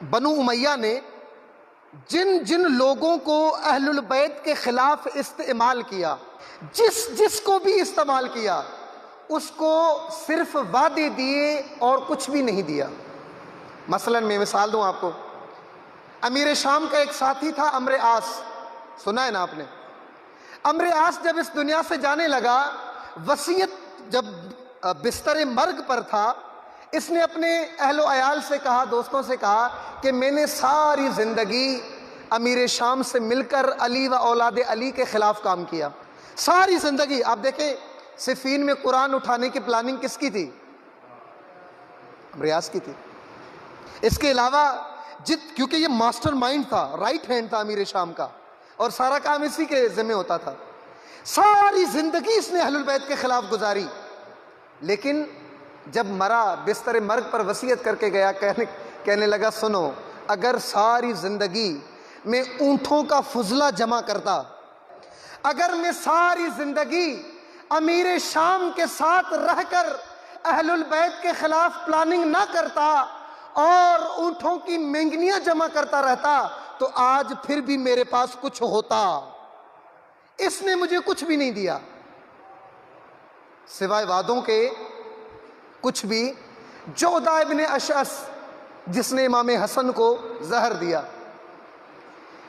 بنو امیہ نے جن جن لوگوں کو اہل البیت کے خلاف استعمال کیا، جس کو بھی استعمال کیا، اس کو صرف وعدے دیے اور کچھ بھی نہیں دیا۔ مثلا میں مثال دوں آپ کو، امیر شام کا ایک ساتھی تھا عمرو عاص، سنا ہے نا آپ نے؟ عمرو عاص جب اس دنیا سے جانے لگا، وصیت جب بستر مرگ پر تھا، اس نے اپنے اہل و عیال سے کہا، دوستوں سے کہا کہ میں نے ساری زندگی امیر شام سے مل کر علی و اولاد علی کے خلاف کام کیا، ساری زندگی۔ آپ دیکھیں صفین میں قرآن اٹھانے کی پلاننگ کس کی تھی؟ عمرو عاص کی تھی۔ اس کے علاوہ کیونکہ یہ ماسٹر مائنڈ تھا، رائٹ ہینڈ تھا امیر شام کا، اور سارا کام اسی کے ذمہ ہوتا تھا، ساری زندگی اس نے اہل البیت کے خلاف گزاری۔ لیکن جب مرا، بستر مرگ پر وصیت کر کے گیا، کہنے لگا سنو، اگر ساری زندگی میں اونٹوں کا فضلہ جمع کرتا، اگر میں ساری زندگی امیر شام کے ساتھ رہ کر اہل البیت کے خلاف پلاننگ نہ کرتا اور اونٹوں کی مینگنیاں جمع کرتا رہتا، تو آج پھر بھی میرے پاس کچھ ہوتا۔ اس نے مجھے کچھ بھی نہیں دیا سوائے وعدوں کے، کچھ بھی۔ جودہ ابن اشعث، جس نے امام حسن کو زہر دیا،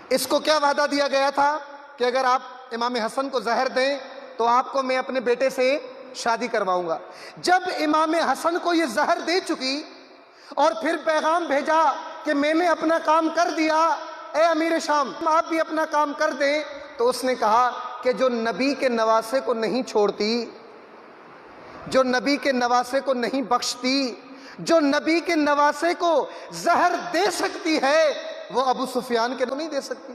اس کو کیا وعدہ دیا گیا تھا کہ اگر آپ امام حسن کو زہر دیں تو آپ کو میں اپنے بیٹے سے شادی کرواؤں گا۔ جب امام حسن کو یہ زہر دے چکی اور پھر پیغام بھیجا کہ میں نے اپنا کام کر دیا، اے امیر شام آپ بھی اپنا کام کر دیں، تو اس نے کہا کہ جو نبی کے نواسے کو نہیں چھوڑتی، جو نبی کے نواسے کو نہیں بخشتی، جو نبی کے نواسے کو زہر دے سکتی ہے، وہ ابو سفیان کے تو نہیں دے سکتی،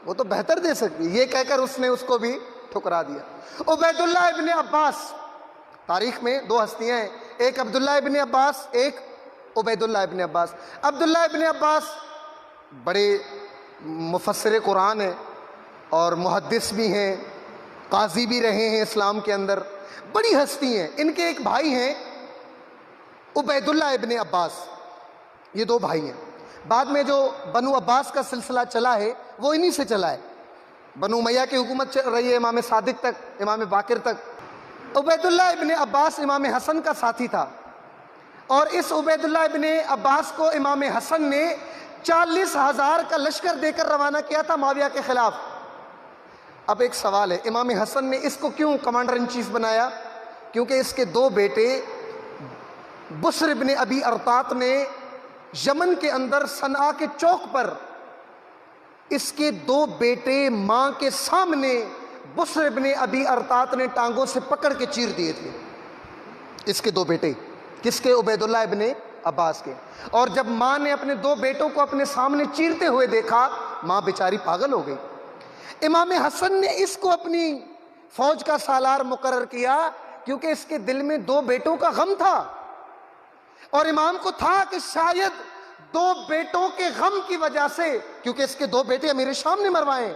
وہ تو بہتر دے سکتی۔ یہ کہہ کر اس نے اس کو بھی ٹھکرا دیا۔ عبید اللہ ابن عباس، تاریخ میں دو ہستیاں ہیں، ایک عبداللہ ابن عباس، ایک عبید اللہ ابن عباس۔ عبداللہ ابن عباس بڑے مفسر قرآن ہیں اور محدث بھی ہیں، قاضی بھی رہے ہیں اسلام کے اندر، بڑی ہستی ہیں۔ ان کے ایک بھائی ہیں عبید اللہ ابن عباس، یہ دو بھائی ہیں۔ بعد میں جو بنو عباس کا سلسلہ چلا ہے وہ انہی سے چلا ہے، بنو امیہ کی حکومت چل رہی ہے امام صادق تک، امام باقر تک۔ عبید اللہ ابن عباس امام حسن کا ساتھی تھا، اور اس عبید اللہ ابن عباس کو امام حسن نے 40,000 کا لشکر دے کر روانہ کیا تھا معاویہ کے خلاف۔ اب ایک سوال ہے، امام حسن نے اس کو کیوں کمانڈر ان چیف بنایا؟ کیونکہ اس کے دو بیٹے بسر ابن ابی ارطاط نے یمن کے اندر صنعاء کے چوک پر، اس کے دو بیٹے ماں کے سامنے بسر ابن ابی ارطاط نے ٹانگوں سے پکڑ کے چیر دیے تھے، اس کے دو بیٹے، کس کے؟ عبید اللہ ابن عباس کے۔ اور جب ماں نے اپنے دو بیٹوں کو اپنے سامنے چیرتے ہوئے دیکھا، ماں بیچاری پاگل ہو گئی۔ امام حسن نے اس کو اپنی فوج کا سالار مقرر کیا، کیونکہ اس کے دل میں دو بیٹوں کا غم تھا، اور امام کو تھا کہ شاید دو بیٹوں کے غم کی وجہ سے، کیونکہ اس کے دو بیٹے امیر شام نے مروائے،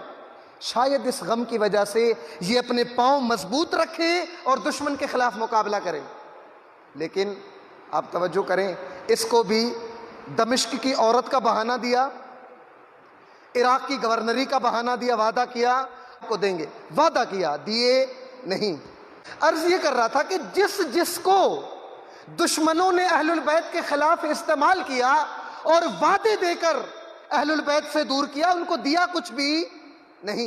شاید اس غم کی وجہ سے یہ اپنے پاؤں مضبوط رکھے اور دشمن کے خلاف مقابلہ کرے۔ لیکن آپ توجہ کریں، اس کو بھی دمشق کی عورت کا بہانہ دیا، عراق کی گورنری کا بہانہ دیا، وعدہ کیا آپ کو دیں گے، وعدہ کیا، دیے نہیں۔ عرض یہ کر رہا تھا کہ جس کو دشمنوں نے اہل البیت کے خلاف استعمال کیا اور وعدے دے کر اہل البیت سے دور کیا، ان کو دیا کچھ بھی نہیں۔